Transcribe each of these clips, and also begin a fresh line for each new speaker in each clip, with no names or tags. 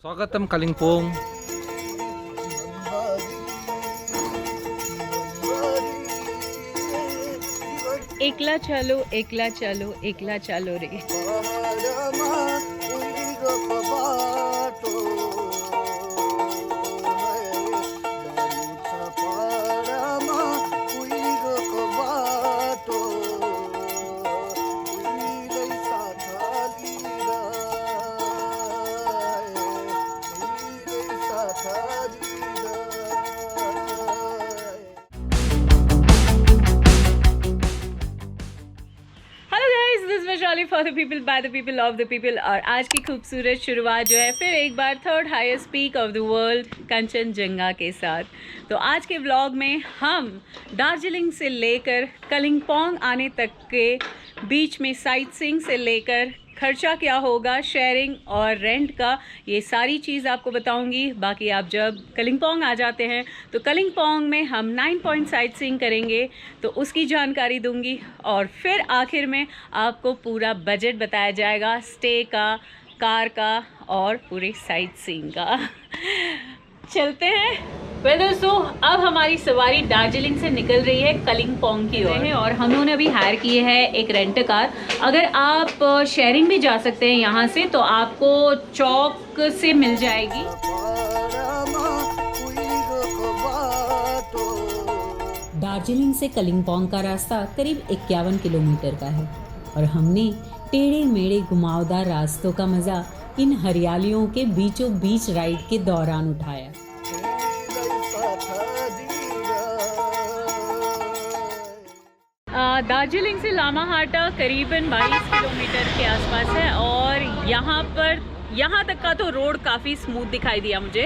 स्वागतम कलिंपोंग।
एकला चलो एकला चलो एकला चलो रे। For the people by the people of the people. और आज की खूबसूरत शुरुआत जो है फिर एक बार third highest peak of the world Kanchenjunga के साथ। तो आज के व्लॉग में हम दार्जिलिंग से लेकर कलिंपोंग आने तक के बीच में साइट सीइंग से लेकर खर्चा क्या होगा, शेयरिंग और रेंट का, ये सारी चीज़ आपको बताऊंगी। बाकी आप जब कलिंपोंग आ जाते हैं तो कलिंपोंग में हम 9 पॉइंट साइट सीइंग करेंगे तो उसकी जानकारी दूंगी। और फिर आखिर में आपको पूरा बजट बताया जाएगा स्टे का, कार का और पूरे साइट सीइंग का। चलते हैं। दोस्तों अब हमारी सवारी दार्जिलिंग से निकल रही है कलिंपोंग की ओर और हम लोगों ने अभी हायर की है एक रेंट कार। अगर आप शेयरिंग भी जा सकते हैं यहाँ से तो आपको चौक से मिल जाएगी।
दार्जिलिंग से कलिंपोंग का रास्ता करीब 51 किलोमीटर का है और हमने टेढ़े मेढ़े घुमावदार रास्तों का मजा इन हरियालियों के बीचों बीच राइड के दौरान उठाया।
दार्जिलिंग से लामाहाटा करीबन 22 किलोमीटर के आसपास है और यहाँ तक का तो रोड काफ़ी स्मूथ दिखाई दिया मुझे।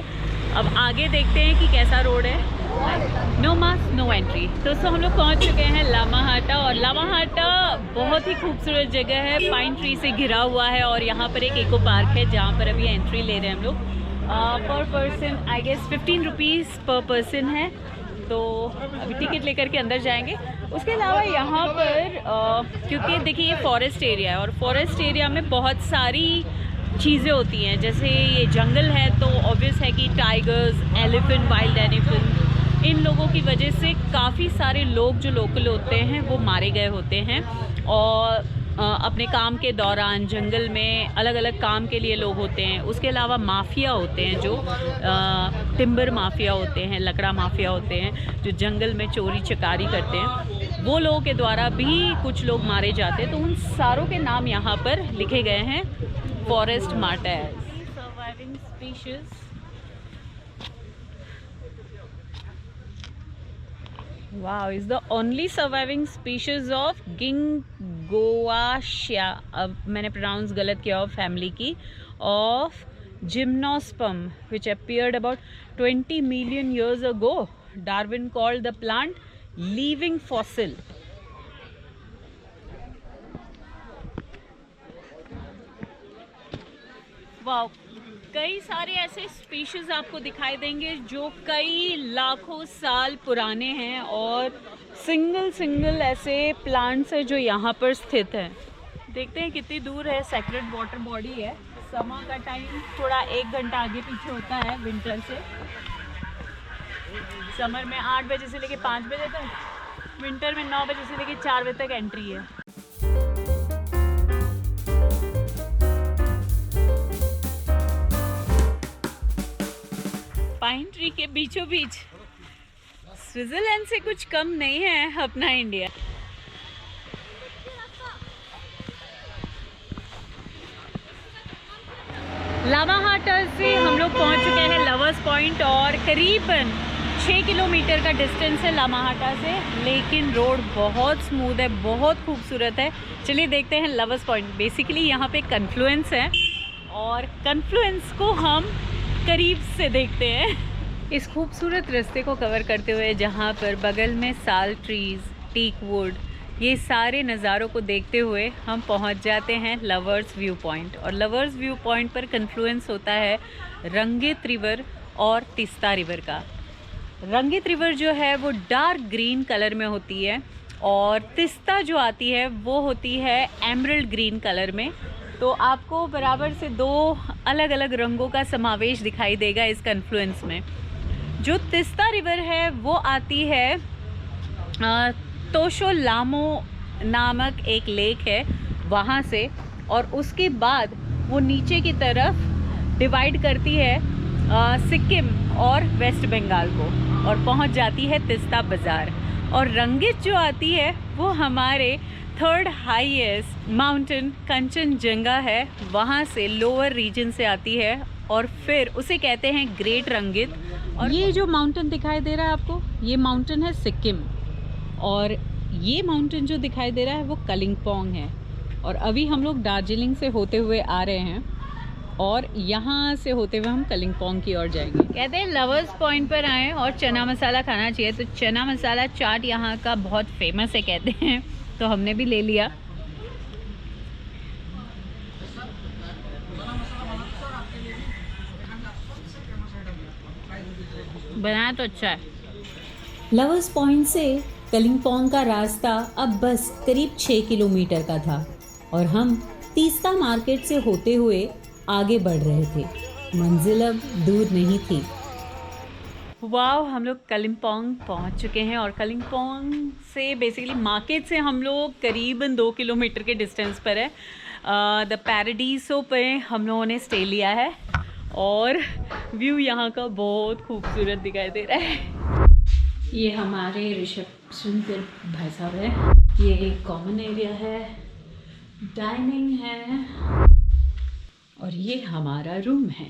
अब आगे देखते हैं कि कैसा रोड है। No mask no entry. दोस्तों हम लोग पहुँच चुके हैं लामाहाटा और लामाहाटा बहुत ही खूबसूरत जगह है, पाइन ट्री से घिरा हुआ है और यहाँ पर एक इको पार्क है जहाँ पर अभी एंट्री ले रहे हैं हम लोग। पर पर्सन आई गेस 15 रुपीज़ पर पर्सन है, तो अभी टिकट लेकर के अंदर जाएंगे। उसके अलावा यहाँ पर क्योंकि देखिए ये फॉरेस्ट एरिया है और फॉरेस्ट एरिया में बहुत सारी चीज़ें होती हैं, जैसे ये जंगल है तो ऑब्वियस है कि टाइगर्स, एलिफेंट, वाइल्ड एलिफेंट, इन लोगों की वजह से काफ़ी सारे लोग जो लोकल होते हैं वो मारे गए होते हैं। और अपने काम के दौरान जंगल में अलग अलग काम के लिए लोग होते हैं। उसके अलावा माफिया होते हैं जो टिम्बर माफिया होते हैं, लकड़ा माफिया होते हैं जो जंगल में चोरी चकारी करते हैं, वो लोगों के द्वारा भी कुछ लोग मारे जाते हैं। तो उन सारों के नाम यहाँ पर लिखे गए हैं forest martyrs. Surviving species Wow, is the only surviving species of गिंगोआशिया, अब मैंने प्रोनाउंस गलत किया, ऑफ फैमिली की, of gymnosperm which appeared about 20 million years ago. Darwin called the plant living fossil. Wow, कई सारे ऐसे स्पीशीज़ आपको दिखाई देंगे जो कई लाखों साल पुराने हैं और सिंगल ऐसे प्लांट्स हैं जो यहाँ पर स्थित हैं। देखते हैं कितनी दूर है। सेक्रेड वाटर बॉडी है। समर का टाइम थोड़ा 1 घंटा आगे पीछे होता है विंटर से। समर में 8 बजे से लेके 5 बजे तक, विंटर में 9 बजे से लेके 4 बजे तक एंट्री है। पाइन ट्री के बीचों बीच स्विट्जरलैंड से कुछ कम नहीं है अपना इंडिया। लामाहाटा से हम लोग पहुंच चुके हैं लवर्स पॉइंट और करीबन 6 किलोमीटर का डिस्टेंस है लामाहाटा से, लेकिन रोड बहुत स्मूथ है, बहुत खूबसूरत है। चलिए देखते हैं लवर्स पॉइंट। बेसिकली यहाँ पे कन्फ्लुएंस है और कन्फ्लुएंस को हम करीब से देखते हैं। इस खूबसूरत रास्ते को कवर करते हुए जहाँ पर बगल में साल ट्रीज़, टीक वुड, ये सारे नज़ारों को देखते हुए हम पहुँच जाते हैं लवर्स व्यू पॉइंट। और लवर्स व्यू पॉइंट पर कन्फ्लुएंस होता है रंगित रिवर और तीस्ता रिवर का। रंगित रिवर जो है वो डार्क ग्रीन कलर में होती है और तीस्ता जो आती है वो होती है एमरल्ड ग्रीन कलर में। तो आपको बराबर से दो अलग अलग रंगों का समावेश दिखाई देगा इस कन्फ्लुएंस में। जो तिस्ता रिवर है वो आती है तोशो लामो नामक एक लेक है वहाँ से, और उसके बाद वो नीचे की तरफ डिवाइड करती है सिक्किम और वेस्ट बंगाल को और पहुँच जाती है तिस्ता बाज़ार। और रंगित जो आती है वो हमारे थर्ड हाईएस्ट माउंटेन कंचनजंगा है, वहाँ से लोअर रीजन से आती है और फिर उसे कहते हैं ग्रेट रंगित। और ये जो माउंटेन दिखाई दे रहा है आपको, ये माउंटेन है सिक्किम, और ये माउंटेन जो दिखाई दे रहा है वो कलिम्पोंग है। और अभी हम लोग दार्जिलिंग से होते हुए आ रहे हैं और यहाँ से होते हुए हम कलिम्पोंग की ओर जाएंगे। कहते हैं लवर्स पॉइंट पर आएँ और चना मसाला खाना चाहिए, तो चना मसाला चाट यहाँ का बहुत फेमस है कहते हैं, तो हमने भी ले लिया। बनाया तो अच्छा है।
लवर्स पॉइंट से कलिम्पोंग का रास्ता अब बस करीब 6 किलोमीटर का था और हम तीस्ता मार्केट से होते हुए आगे बढ़ रहे थे। मंजिल अब दूर नहीं थी।
वाव, हम लोग कलिम्पोंग पहुंच चुके हैं और कलिम्पोंग से बेसिकली मार्केट से हम लोग करीबन 2 किलोमीटर के डिस्टेंस पर है। द पैराडीसो पे हम लोगों ने स्टे लिया है और व्यू यहाँ का बहुत खूबसूरत दिखाई दे रहा है। ये हमारे रिसेप्शन पे भाई साहब है। ये एक कॉमन एरिया है, डाइनिंग है और ये हमारा रूम है।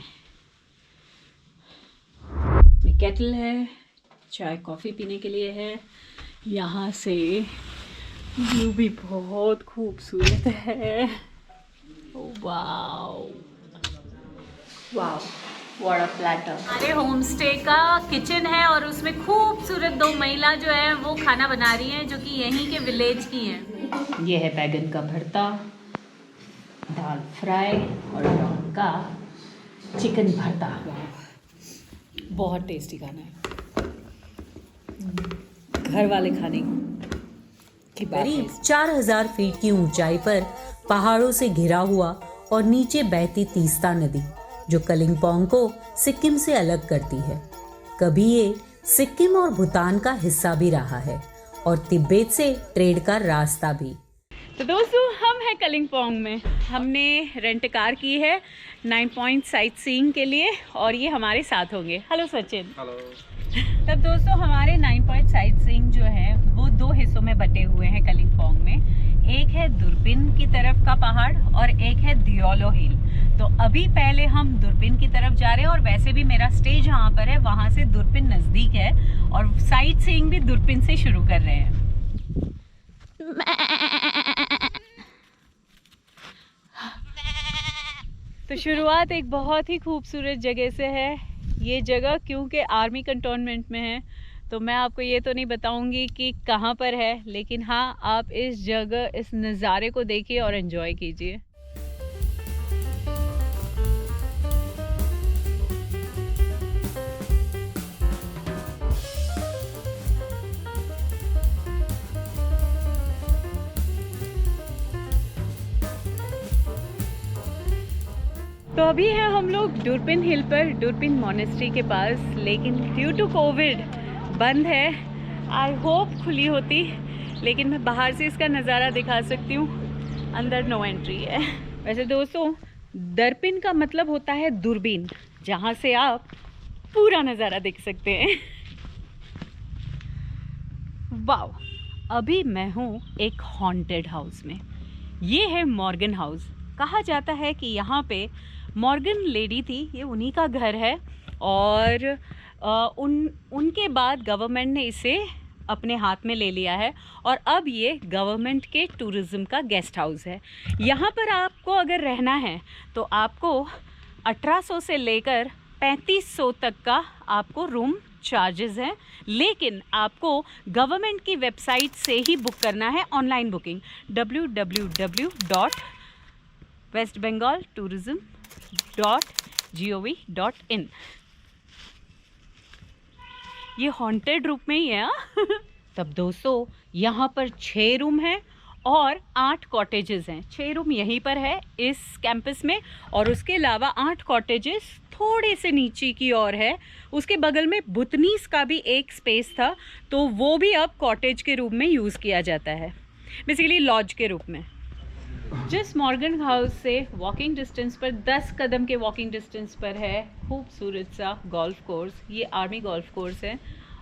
केटल है, चाय कॉफ़ी पीने के लिए है। यहाँ से व्यू भी बहुत खूबसूरत है। Wow wow, what a platter. हमारे होम स्टे का किचन है और उसमें खूबसूरत 2 महिला जो है वो खाना बना रही हैं, जो कि यहीं के विलेज की हैं। ये है बैगन का भरता, दाल फ्राई और लौंग का चिकन भरता। बहुत टेस्टी खाना है, घर वाले खाने की बात है।
करीब 4000 फीट की ऊंचाई पर पहाड़ों से घिरा हुआ और नीचे बहती तीस्ता नदी जो कलिम्पोंग को सिक्किम से अलग करती है। कभी ये सिक्किम और भूटान का हिस्सा भी रहा है और तिब्बत से ट्रेड का रास्ता भी।
तो दोस्तों, हम हैं कलिम्पोंग में। हमने रेंट कार की है 9 पॉइंट साइट सीइंग के लिए और ये हमारे साथ होंगे। हेलो सचिन।
हेलो।
तब दोस्तों, हमारे 9 पॉइंट साइट सीइंग जो है वो 2 हिस्सों में बटे हुए हैं कलिम्पोंग में। एक है दुर्बिन की तरफ का पहाड़ और एक है दियोलो हिल। तो अभी पहले हम दुर्बिन की तरफ जा रहे हैं और वैसे भी मेरा स्टे जहाँ पर है वहाँ से दुर्बिन नज़दीक है और साइट सीइंग भी दुर्बिन से शुरू कर रहे हैं। तो शुरुआत एक बहुत ही खूबसूरत जगह से है। ये जगह क्योंकि आर्मी कंटोनमेंट में है तो मैं आपको ये तो नहीं बताऊंगी कि कहाँ पर है, लेकिन हाँ, आप इस जगह, इस नज़ारे को देखिए और एंजॉय कीजिए। तो अभी हैं हम लोग दुर्बिन हिल पर, दुर्बिन मोनेस्ट्री के पास, लेकिन ड्यू टू कोविड बंद है। आई होप खुली होती, लेकिन मैं बाहर से इसका नज़ारा दिखा सकती हूँ, अंदर नो एंट्री है। वैसे दोस्तों, दुर्बिन का मतलब होता है दूरबीन, जहाँ से आप पूरा नज़ारा देख सकते हैं। वाव, अभी मैं हूँ एक हॉन्टेड हाउस में। ये है मॉर्गन हाउस। कहा जाता है कि यहाँ पे मॉर्गन लेडी थी, ये उन्हीं का घर है और उनके बाद गवर्नमेंट ने इसे अपने हाथ में ले लिया है और अब ये गवर्नमेंट के टूरिज़्म का गेस्ट हाउस है। यहाँ पर आपको अगर रहना है तो आपको 1800 से लेकर 3500 तक का आपको रूम चार्जेस हैं, लेकिन आपको गवर्नमेंट की वेबसाइट से ही बुक करना है, ऑनलाइन बुकिंग www.westbengaltourism.gov.in। ये हॉन्टेड रूप में ही है। तब दोस्तों, यहाँ पर 6 रूम हैं और 8 कॉटेजेस हैं। 6 रूम यहीं पर है इस कैंपस में, और उसके अलावा 8 कॉटेजेस थोड़े से नीचे की ओर है। उसके बगल में बुतनीस का भी एक स्पेस था, तो वो भी अब कॉटेज के रूप में यूज़ किया जाता है, बेसिकली लॉज के रूप में। जिस मॉर्गन हाउस से वॉकिंग डिस्टेंस पर 10 कदम के वॉकिंग डिस्टेंस पर है खूबसूरत सा गोल्फ कोर्स। ये आर्मी गोल्फ कोर्स है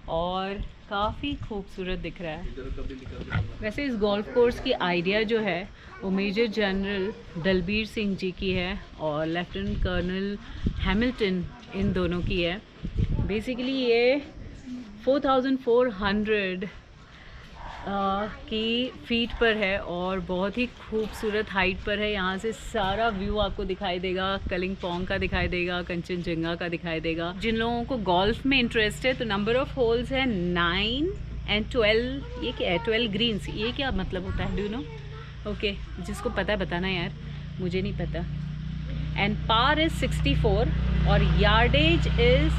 और काफ़ी खूबसूरत दिख रहा है। वैसे इस गोल्फ कोर्स की आइडिया जो है वो मेजर जनरल दलबीर सिंह जी की है और लेफ्टिनेंट कर्नल हैमिल्टन, इन दोनों की है। बेसिकली ये 4400 की फीट पर है और बहुत ही खूबसूरत हाइट पर है। यहाँ से सारा व्यू आपको दिखाई देगा, कलिंपोंग का दिखाई देगा, कंचनजंगा का दिखाई देगा। जिन लोगों को गोल्फ में इंटरेस्ट है तो नंबर ऑफ होल्स है 9 and 12। ये क्या है? 12 ग्रीन्स, ये क्या मतलब होता है? Do no? ओके, जिसको पता है बताना यार, मुझे नहीं पता। एंड पार इज़ 64 और यार्डेज इज़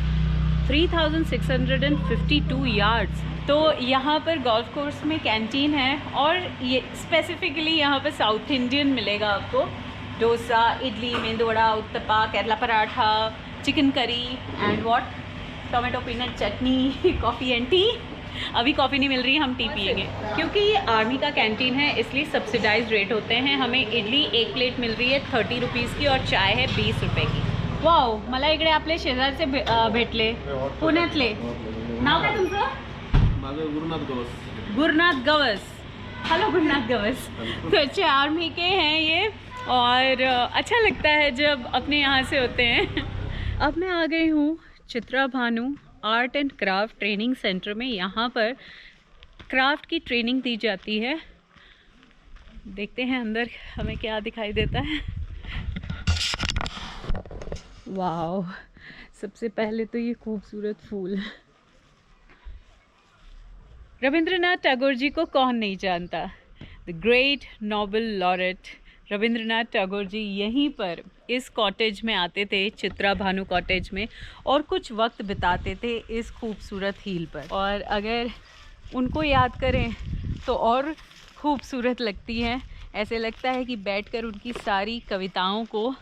3652 यार्ड्स। तो यहाँ पर गोल्फ कोर्स में कैंटीन है और ये स्पेसिफिकली यहाँ पर साउथ इंडियन मिलेगा आपको। Dosa, idli, medu vada, uttapa, Kerala paratha, chicken curry and what, tomato peanut chutney, coffee and tea. अभी कॉफ़ी नहीं मिल रही, हम टी पिएंगे क्योंकि ये आर्मी का कैंटीन है, इसलिए सब्सिडाइज रेट होते हैं। हमें इडली 1 प्लेट मिल रही है 30 रुपीज़ की और चाय है 20 रुपये की। वाव, मला इकडे आपले शेजारचे भेटले, पुण्यातले। नाव काय तुमचं? गुरुनाथ गवस। हेलो गुरुनाथ गवस। तो अच्छे आर्मी के हैं ये और अच्छा लगता है जब अपने यहाँ से होते हैं। अब मैं आ गई हूँ Chitra Bhanu art and craft training centre में। यहाँ पर क्राफ्ट की ट्रेनिंग दी जाती है। देखते हैं अंदर हमें क्या दिखाई देता है। वाओ, सबसे पहले तो ये खूबसूरत फूल। रविंद्रनाथ टैगोर जी को कौन नहीं जानता? The great Nobel laureate Rabindranath Tagore ji यहीं पर इस कॉटेज में आते थे, चित्रा भानु कॉटेज में, और कुछ वक्त बिताते थे इस खूबसूरत हील पर। और अगर उनको याद करें तो और खूबसूरत लगती हैं। ऐसे लगता है कि बैठकर उनकी सारी कविताओं को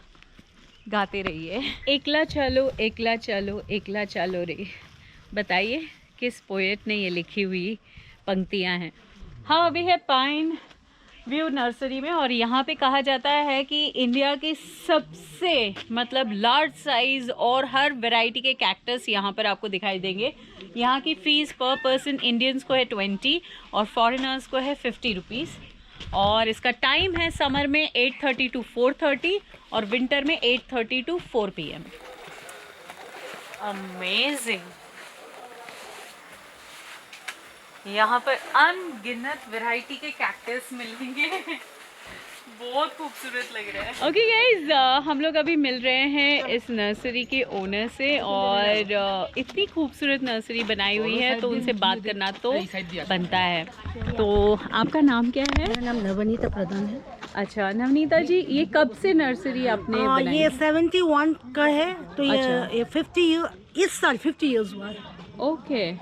गाते रहिए। एकला चलो एकला चलो एकला चलो रे। बताइए किस पोएट ने ये लिखी हुई पंक्तियाँ हैं। हाँ, अभी है पाइन व्यू नर्सरी में और यहाँ पे कहा जाता है कि इंडिया के सबसे मतलब लार्ज साइज़ और हर वैरायटी के कैक्टस यहाँ पर आपको दिखाई देंगे। यहाँ की फ़ीस पर पर्सन इंडियंस को है 20 और फॉरेनर्स को है 50 रुपीज़। और इसका टाइम है समर में 8:30 to 4:30 और विंटर में 8:30 to 4 PM। अमेजिंग। यहाँ पर अनगिनत वैरायटी के कैक्टस मिलेंगे। बहुत खूबसूरत लग रहा है। ओके गाइज, हम लोग अभी मिल रहे हैं इस नर्सरी के ओनर से और इतनी खूबसूरत नर्सरी बनाई हुई है तो उनसे बात करना तो बनता है। तो आपका नाम क्या है?
मेरा नाम नवनीता प्रधान है।
अच्छा नवनीता जी, ये कब से नर्सरी आपने बनाई?
ये 71 का है, तो ये 50 ईयर, इस साल 50 इयर्स हुआ है।
Okay,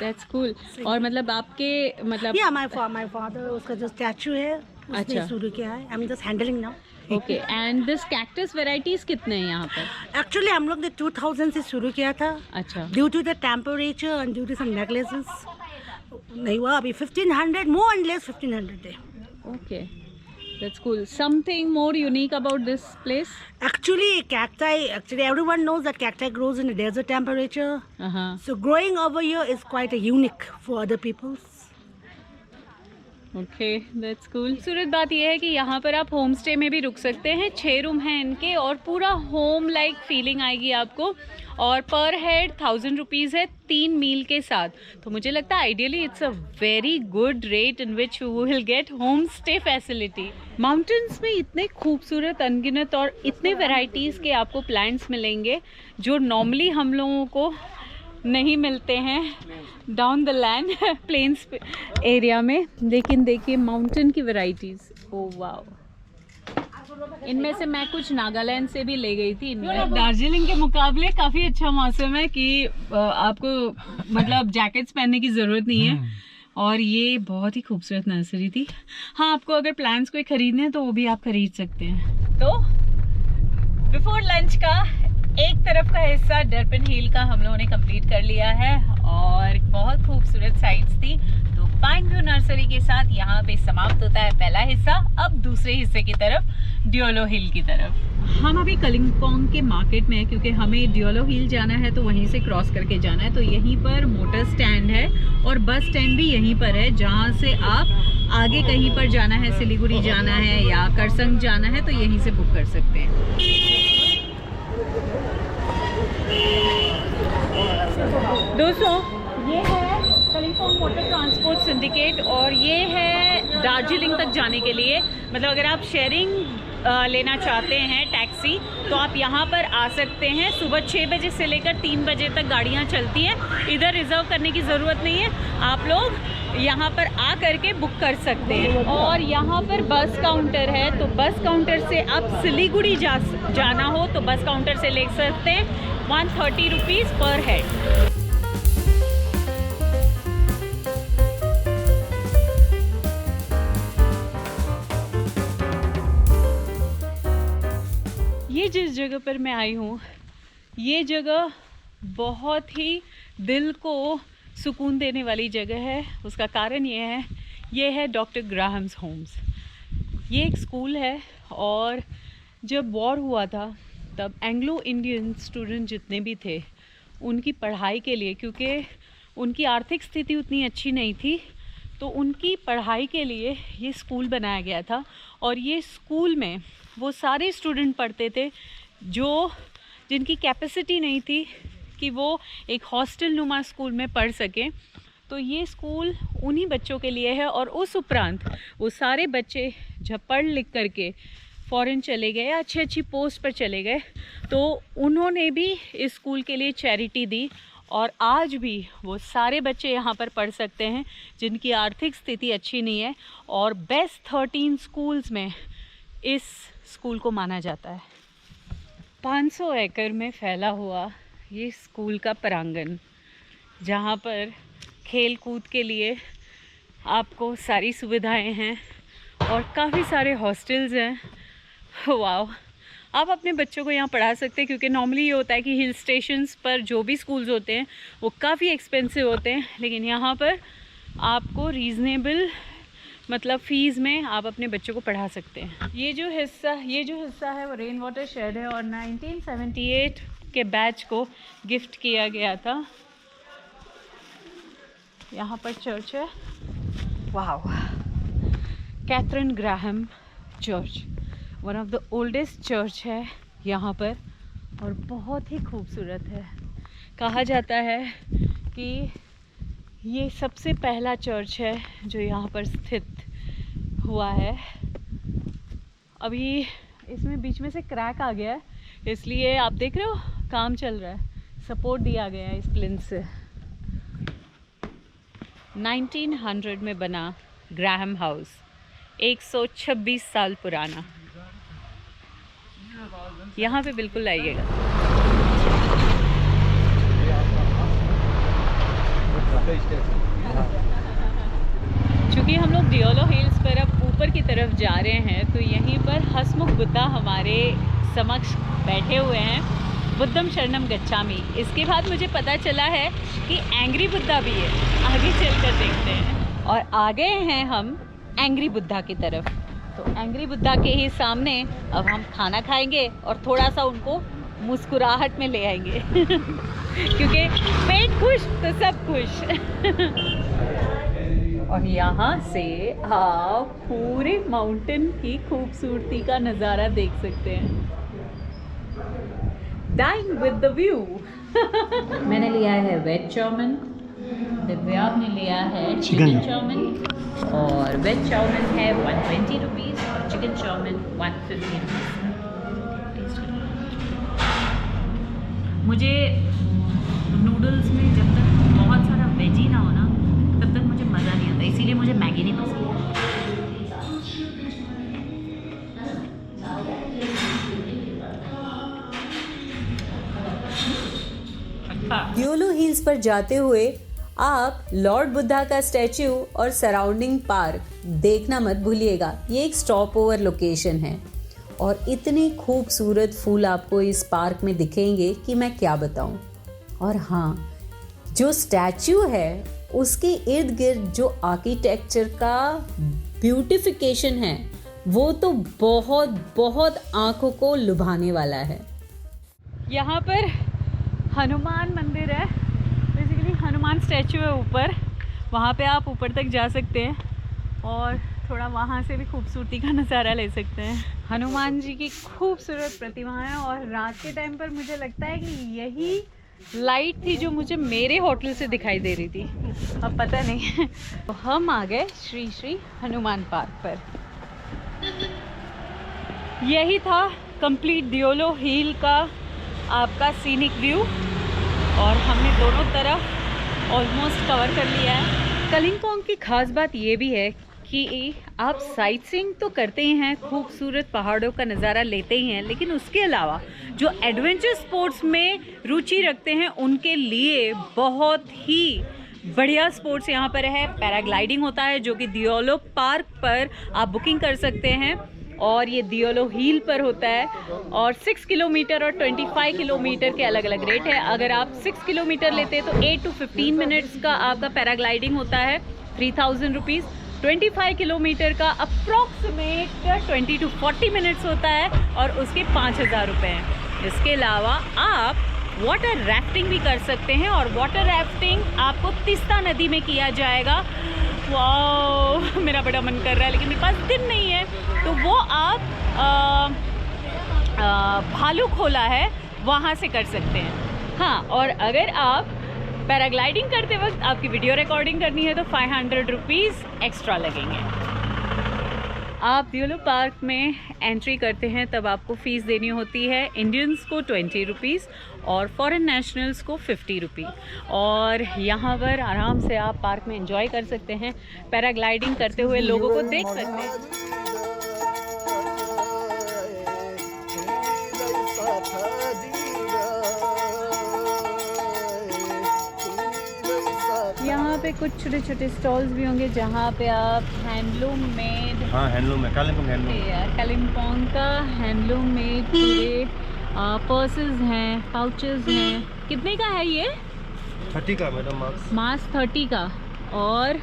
that's cool. और मतलब आपके मतलब
माय फादर, उसका जो स्टैचू है उसने शुरू किया है। I am just handling now.
Okay, and this cactus varieties कितने हैं यहाँ पर?
एक्चुअली हम लोग ने 2000 से शुरू किया था।
अच्छा।
Due to the temperature and due to some negligence नहीं हुआ। अभी 1500 मोर एंड लेस 1500 है।
Okay, that's cool. Something more unique about this place?
Actually, everyone knows that cacti grows in a desert temperature. So growing over here is quite a unique for other peoples.
Okay, that's cool. खूबसूरत बात यह है कि यहाँ पर आप home stay में भी रुक सकते हैं। 6 रूम हैं इनके और पूरा होम लाइक फीलिंग आएगी आपको। और पर हेड 1000 रुपीज़ है 3 मील के साथ। तो मुझे लगता है ideally it's a very good rate in which you will get home stay facility. Mountains में इतने खूबसूरत अनगिनत और इतने वेराइटीज़ के आपको प्लांट्स मिलेंगे जो नॉर्मली हम लोगों को नहीं मिलते हैं down the land plains area में। लेकिन देखिए माउंटेन की वैराइटीज़, ओह वाओ। इनमें से मैं कुछ नागालैंड से भी ले गई थी। इनमें दार्जिलिंग के मुकाबले काफ़ी अच्छा मौसम है कि आपको मतलब जैकेट्स पहनने की ज़रूरत नहीं है और ये बहुत ही खूबसूरत नर्सरी थी। हाँ, आपको अगर प्लांट्स कोई ख़रीदने हैं तो वो भी आप ख़रीद सकते हैं। तो बिफोर लंच का एक तरफ का हिस्सा डर्पन हिल का हम लोगों ने कंप्लीट कर लिया है और बहुत खूबसूरत साइट्स थी। तो पाइन व्यू नर्सरी के साथ यहाँ पे समाप्त होता है पहला हिस्सा। अब दूसरे हिस्से की तरफ, डियोलो हिल की तरफ। हम अभी कलिम्पोंग के मार्केट में है क्योंकि हमें डियोलो हिल जाना है तो वहीं से क्रॉस करके जाना है। तो यहीं पर मोटर स्टैंड है और बस स्टैंड भी यहीं पर है, जहाँ से आप आगे कहीं पर जाना है, सिलीगुड़ी जाना है या करसंग जाना है तो यहीं से बुक कर सकते हैं। दोस्तों, ये है कलिम्पोंग मोटर ट्रांसपोर्ट सिंडिकेट और ये है दार्जिलिंग तक जाने के लिए। मतलब अगर आप शेयरिंग लेना चाहते हैं टैक्सी तो आप यहाँ पर आ सकते हैं। सुबह 6 बजे से लेकर 3 बजे तक गाड़ियाँ चलती हैं। इधर रिज़र्व करने की ज़रूरत नहीं है, आप लोग यहाँ पर आ करके बुक कर सकते हैं। और यहाँ पर बस काउंटर है, तो बस काउंटर से आप सिलीगुड़ी जाना हो तो बस काउंटर से ले सकते हैं। 130 रुपीज़ पर हेड। ये जिस जगह पर मैं आई हूँ, ये जगह बहुत ही दिल को सुकून देने वाली जगह है। उसका कारण ये है डॉक्टर ग्राहम्स होम्स। ये एक स्कूल है और जब वॉर हुआ था तब एंग्लो इंडियन स्टूडेंट जितने भी थे उनकी पढ़ाई के लिए, क्योंकि उनकी आर्थिक स्थिति उतनी अच्छी नहीं थी, तो उनकी पढ़ाई के लिए ये स्कूल बनाया गया था। और ये स्कूल में वो सारे स्टूडेंट पढ़ते थे जिनकी कैपेसिटी नहीं थी कि वो एक हॉस्टल नुमा स्कूल में पढ़ सकें। तो ये स्कूल उन्हीं बच्चों के लिए है। और उस उपरांत वो सारे बच्चे जब पढ़ लिख करके फ़ॉरेन चले गए या अच्छी अच्छी पोस्ट पर चले गए तो उन्होंने भी इस स्कूल के लिए चैरिटी दी। और आज भी वो सारे बच्चे यहाँ पर पढ़ सकते हैं जिनकी आर्थिक स्थिति अच्छी नहीं है। और बेस्ट 13 स्कूल्स में इस स्कूल को माना जाता है। 500 एकड़ में फैला हुआ ये स्कूल का प्रांगण, जहाँ पर खेल कूद के लिए आपको सारी सुविधाएं हैं और काफ़ी सारे हॉस्टल्स हैं। वाओ, आप अपने बच्चों को यहाँ पढ़ा सकते हैं, क्योंकि नॉर्मली ये होता है कि हिल स्टेशंस पर जो भी स्कूल्स होते हैं वो काफ़ी एक्सपेंसिव होते हैं, लेकिन यहाँ पर आपको रीज़नेबल मतलब फ़ीस में आप अपने बच्चों को पढ़ा सकते हैं। ये जो हिस्सा है वो रेन वाटर शेड है और 1978 के बैच को गिफ्ट किया गया था। यहाँ पर चर्च है, wow, Catherine Graham church, one of the oldest church है यहाँ पर और बहुत ही खूबसूरत है। कहा जाता है कि ये सबसे पहला चर्च है जो यहाँ पर स्थित हुआ है। अभी इसमें बीच में से क्रैक आ गया है, इसलिए आप देख रहे हो काम चल रहा है, सपोर्ट दिया गया है इस प्लिंथ से। 1900 में बना ग्राहम हाउस, 126 साल पुराना। यहाँ पे बिल्कुल आइएगा। चूँकि हम लोग डियोलो हिल्स पर अब ऊपर की तरफ जा रहे हैं तो यहीं पर हसमुख बुद्धा हमारे समक्ष बैठे हुए हैं, बुद्धम शरणम गच्छामि। इसके बाद मुझे पता चला है कि एंग्री बुद्धा भी है, आगे चलकर देखते हैं। और आ गए हैं हम एंग्री बुद्धा की तरफ। तो एंग्री बुद्धा के ही सामने अब हम खाना खाएंगे और थोड़ा सा उनको मुस्कुराहट में ले आएंगे क्योंकि पेट खुश तो सब खुश। और यहाँ से आप पूरे माउंटेन की खूबसूरती का नज़ारा देख सकते हैं। Dine with the view. मैंने लिया है वेज चाउमिन, दिव्या ने लिया है चिकन चाउमिन और वेज चाउमिन है 120 रुपीज़ और चिकन चाउमिन 150 रुपीज़। मुझे नूडल्स में जब तक बहुत सारा वेजी ना हो ना तब तक मुझे मज़ा नहीं आता, इसीलिए मुझे मैगी नहीं पसंद।
डियोलो हिल्स पर जाते हुए आप लॉर्ड बुद्धा का स्टैच्यू और सराउंडिंग पार्क देखना मत भूलिएगा। ये एक स्टॉप ओवर लोकेशन है और इतने खूबसूरत फूल आपको इस पार्क में दिखेंगे कि मैं क्या बताऊं। और हाँ, जो स्टैच्यू है उसके इर्द गिर्द जो आर्किटेक्चर का ब्यूटिफिकेशन है वो तो बहुत बहुत आंखों को लुभाने वाला है।
यहाँ पर हनुमान मंदिर है, बेसिकली हनुमान स्टैचू है ऊपर, वहाँ पे आप ऊपर तक जा सकते हैं और थोड़ा वहाँ से भी खूबसूरती का नज़ारा ले सकते हैं। हनुमान जी की खूबसूरत प्रतिमा है और रात के टाइम पर मुझे लगता है कि यही लाइट थी जो मुझे मेरे होटल से दिखाई दे रही थी, अब पता नहीं। तो हम आ गए श्री श्री हनुमान पार्क पर। यही था कंप्लीट दियोलो हिल का आपका सीनिक व्यू और हमने दोनों तरफ ऑलमोस्ट कवर कर लिया है। कलिम्पोंग की खास बात ये भी है कि आप साइट सीइंग तो करते ही हैं, खूबसूरत पहाड़ों का नज़ारा लेते ही हैं, लेकिन उसके अलावा जो एडवेंचर स्पोर्ट्स में रुचि रखते हैं उनके लिए बहुत ही बढ़िया स्पोर्ट्स यहाँ पर है। पैराग्लाइडिंग होता है जो कि दियोलो पार्क पर आप बुकिंग कर सकते हैं और ये दियोलो हिल पर होता है और 6 किलोमीटर और 25 किलोमीटर के अलग अलग रेट है। अगर आप 6 किलोमीटर लेते हैं तो 8 to 15 मिनट्स का आपका पैराग्लाइडिंग होता है, 3000 रुपीज़। 25 किलोमीटर का अप्रॉक्सीमेट 20 to 40 मिनट्स होता है और उसके 5000 रुपये हैं। इसके अलावा आप वाटर राफ्टिंग भी कर सकते हैं और वाटर राफ्टिंग आपको तीस्ता नदी में किया जाएगा। वाह, मेरा बड़ा मन कर रहा है लेकिन मेरे पास दिन नहीं है, तो वो आप भालू खोला है वहाँ से कर सकते हैं। हाँ, और अगर आप पैराग्लाइडिंग करते वक्त आपकी वीडियो रिकॉर्डिंग करनी है तो 500 रुपीज़ एक्स्ट्रा लगेंगे। आप दियोलो पार्क में एंट्री करते हैं तब आपको फ़ीस देनी होती है, इंडियंस को 20 रुपीज़ और फॉरेन नेशनल्स को 50 रुपीज़। और यहाँ पर आराम से आप पार्क में एंजॉय कर सकते हैं, पैराग्लाइडिंग करते हुए लोगों को देख सकते हैं। यहाँ पे कुछ छोटे छोटे स्टॉल्स भी होंगे जहाँ पे आप हैंडलूम मेड,
हाँ हैंडलूम है,
कालिम्पोंग का हैंडलूम मेड पूरे पर्सेस हैं, पाउचेस हैं। कितने का है ये?
30 का मैडम।
मास्क 30 का और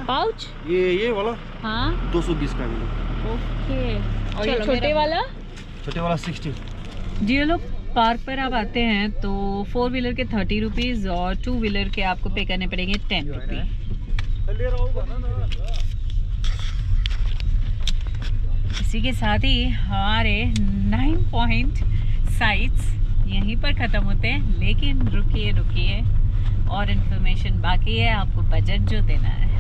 पाउच
ये वाला
हाँ
220 का मैडम।
ओके, और ये छोटे वाला?
छोटे वाला 60।
दियोलो पार्क पर आप आते हैं तो 4 व्हीलर के 30 रुपीज़ और 2 व्हीलर के आपको पे करने पड़ेंगे 10 रुपीज़। इसी के साथ ही हमारे 9 पॉइंट साइट्स यहीं पर ख़त्म होते हैं, लेकिन रुकिए और इन्फॉर्मेशन बाकी है, आपको बजट जो देना है।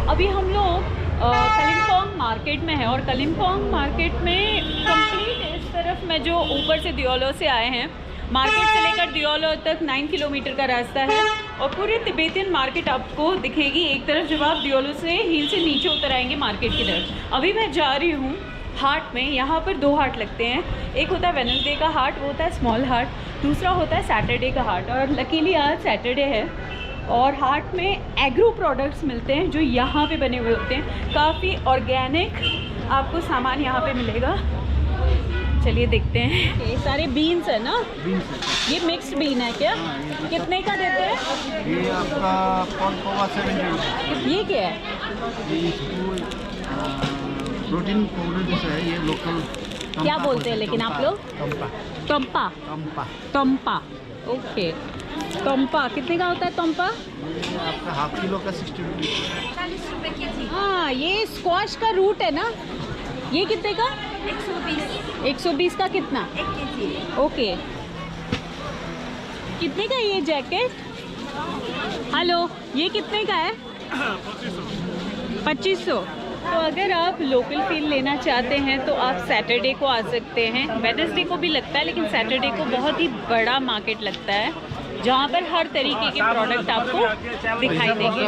अभी हम लोग कलिम्पोंग मार्केट में है और कलिम्पोंग मार्केट में कंप्लीट इस तरफ में जो ऊपर से दियोलो से आए हैं, मार्केट से लेकर दियोलो तक 9 किलोमीटर का रास्ता है और पूरी तिब्बतियन मार्केट आपको दिखेगी एक तरफ जब आप दियोलो से हिल से नीचे उतर आएंगे मार्केट की तरफ। अभी मैं जा रही हूँ हाट में। यहाँ पर 2 हाट लगते हैं, एक होता है वेडनेसडे का हाट, वो होता है स्मॉल हाट, दूसरा होता है सैटरडे का हाट। और लकीली आज सैटरडे है और हाट में एग्रो प्रोडक्ट्स मिलते हैं जो यहाँ पे बने हुए होते हैं, काफ़ी ऑर्गेनिक आपको सामान यहाँ पे मिलेगा। चलिए देखते हैं। ये सारे बीन्स है ना?
बीन्स है।
ये मिक्स्ड बीन है क्या? कितने का देते हैं?
ये आपका 70।
ये क्या है?
प्रोटीन पाउडर जैसा है, ये लोकल।
क्या बोलते हैं लेकिन आप लोग? टम्पा। टम्पा, ओके। टम्पा कितने का होता है? टम्पा
आपका हाफ किलो का 60 रुपीज़।
40 रुपये केजी।
हाँ, ये स्क्वाश का रूट है ना? ये कितने का?
120।
120 का कितना?
1 केजी।
ओके। कितने का ये जैकेट? हेलो, ये कितने का है? 2500। तो अगर आप लोकल फील लेना चाहते हैं तो आप सैटरडे को आ सकते हैं। वेडनेसडे को भी लगता है लेकिन सैटरडे को बहुत ही बड़ा मार्केट लगता है जहाँ पर हर तरीके के प्रोडक्ट आपको दिखाई देंगे।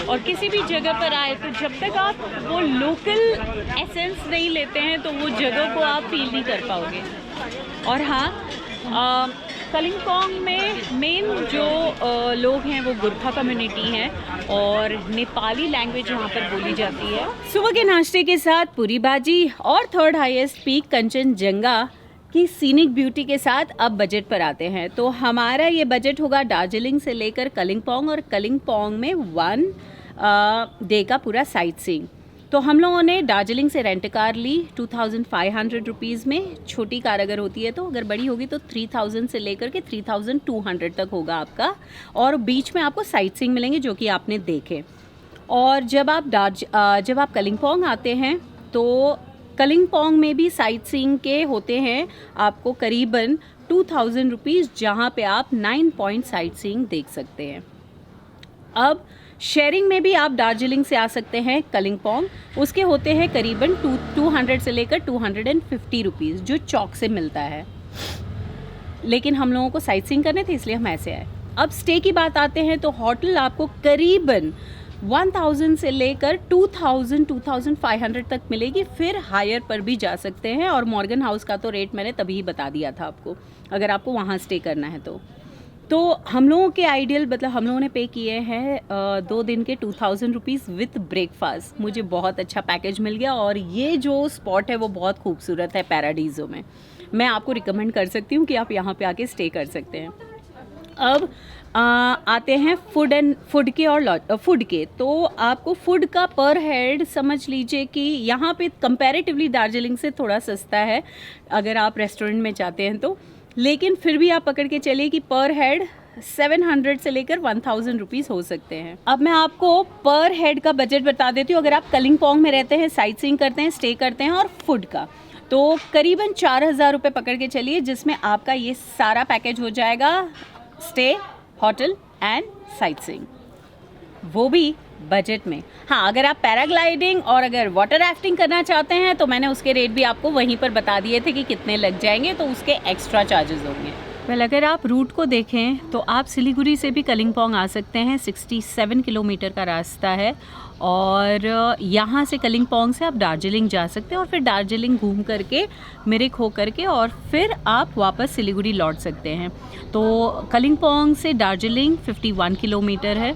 और किसी भी जगह पर आए तो जब तक आप वो लोकल एसेंस नहीं लेते हैं तो वो जगह को आप फील नहीं कर पाओगे। और हाँ, कलिम्पोंग में मेन जो लोग हैं वो गुरखा कम्युनिटी हैं और नेपाली लैंग्वेज यहाँ पर बोली जाती है। सुबह के नाश्ते के साथ पूरी भाजी और थर्ड हाईएस्ट पीक कंचनजंगा की सीनिक ब्यूटी के साथ अब बजट पर आते हैं। तो हमारा ये बजट होगा दार्जिलिंग से लेकर कलिम्पोंग, और कलिम्पोंग में 1 डे का पूरा साइट सीइंग। तो हम लोगों ने दार्जिलिंग से रेंट कार ली 2500 रुपीज़ में। छोटी कार अगर होती है तो, अगर बड़ी होगी तो 3000 से लेकर के 3200 तक होगा आपका, और बीच में आपको साइट सीइंग मिलेंगे जो कि आपने देखे। और जब आप कलिम्पोंग आते हैं तो कलिम्पोंग में भी साइट सीइंग के होते हैं आपको करीबन 2000 रुपीज़, जहाँ पे आप 9 पॉइंट साइट सीइंग देख सकते हैं। अब शेयरिंग में भी आप दार्जिलिंग से आ सकते हैं कलिम्पोंग, उसके होते हैं करीबन 200 से लेकर 250 रुपीज़, जो चौक से मिलता है। लेकिन हम लोगों को साइट सीइंग करने थे इसलिए हम ऐसे आए। अब स्टे की बात आते हैं तो होटल आपको करीबन 1000 से लेकर 2500 तक मिलेगी, फिर हायर पर भी जा सकते हैं। और मॉर्गन हाउस का तो रेट मैंने तभी बता दिया था आपको, अगर आपको वहाँ स्टे करना है तो हम लोगों के आइडियल, मतलब हम लोगों ने पे किए हैं 2 दिन के 2000 रुपीज़ विथ ब्रेकफास्ट। मुझे बहुत अच्छा पैकेज मिल गया, और ये जो स्पॉट है वो बहुत खूबसूरत है पैराडीज़ो में। मैं आपको रिकमेंड कर सकती हूँ कि आप यहाँ पे आके स्टे कर सकते हैं। अब आते हैं फूड के। तो आपको फूड का पर हेड समझ लीजिए कि यहाँ पे कंपैरेटिवली दार्जिलिंग से थोड़ा सस्ता है अगर आप रेस्टोरेंट में जाते हैं तो, लेकिन फिर भी आप पकड़ के चलिए कि पर हेड 700 से लेकर 1000 रुपीज़ हो सकते हैं। अब मैं आपको पर हेड का बजट बता देती हूँ। अगर आप कलिम्पोंग में रहते हैं, साइट सीइंग करते हैं, स्टे करते हैं और फूड का, तो करीबन 4000 रुपये पकड़ के चलिए, जिसमें आपका ये सारा पैकेज हो जाएगा, stay, hotel and sight seeing, वो भी बजट में। हाँ, अगर आप पैराग्लाइडिंग और अगर वाटर राफ्टिंग करना चाहते हैं तो मैंने उसके रेट भी आपको वहीं पर बता दिए थे कि कितने लग जाएंगे, तो उसके एक्स्ट्रा चार्जेस होंगे। अगर आप रूट को देखें तो आप सिलीगुड़ी से भी कलिम्पोंग आ सकते हैं। 67 किलोमीटर का रास्ता है, और यहाँ से कलिम्पोंग से आप दार्जिलिंग जा सकते हैं, और फिर दार्जिलिंग घूम करके मिरिक हो करके और फिर आप वापस सिलीगुड़ी लौट सकते हैं। तो कलिम्पोंग से दार्जिलिंग 51 किलोमीटर है,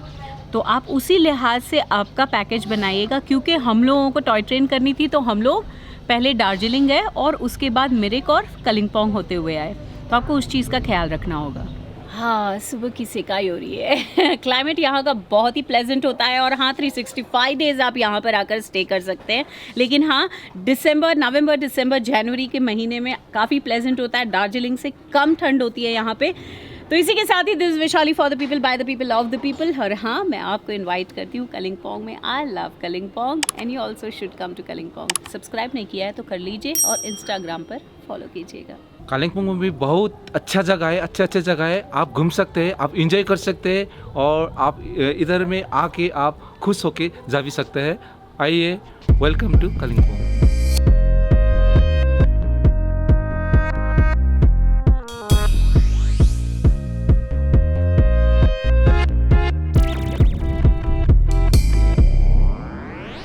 तो आप उसी लिहाज से आपका पैकेज बनाइएगा। क्योंकि हम लोगों को टॉय ट्रेन करनी थी, तो हम लोग पहले दार्जिलिंग गए और उसके बाद मिरिक और कलिम्पोंग होते हुए आए, तो आपको उस चीज़ का ख्याल रखना होगा। हाँ, सुबह की सिकाई हो रही है। क्लाइमेट यहाँ का बहुत ही प्लेजेंट होता है, और हाँ 365 डेज़ आप यहाँ पर आकर स्टे कर सकते हैं। लेकिन हाँ, नवंबर, दिसंबर, जनवरी के महीने में काफ़ी प्लेजेंट होता है। दार्जिलिंग से कम ठंड होती है यहाँ पे। तो इसी के साथ ही this Vaishali for the people by the people of the people. और हाँ, मैं आपको इनवाइट करती हूँ कलिम्पोंग में। I love Kalimpong and you also should come to Kalimpong. Subscribe नहीं किया है तो कर लीजिए, और इंस्टाग्राम पर फॉलो कीजिएगा।
कालिम्पोंग में भी बहुत अच्छा जगह है, अच्छे जगह है, आप घूम सकते हैं, आप इंजॉय कर सकते हैं, और आप इधर में आके आप खुश होके जा भी सकते हैं। आइए, वेलकम टू कालिम्पोंग।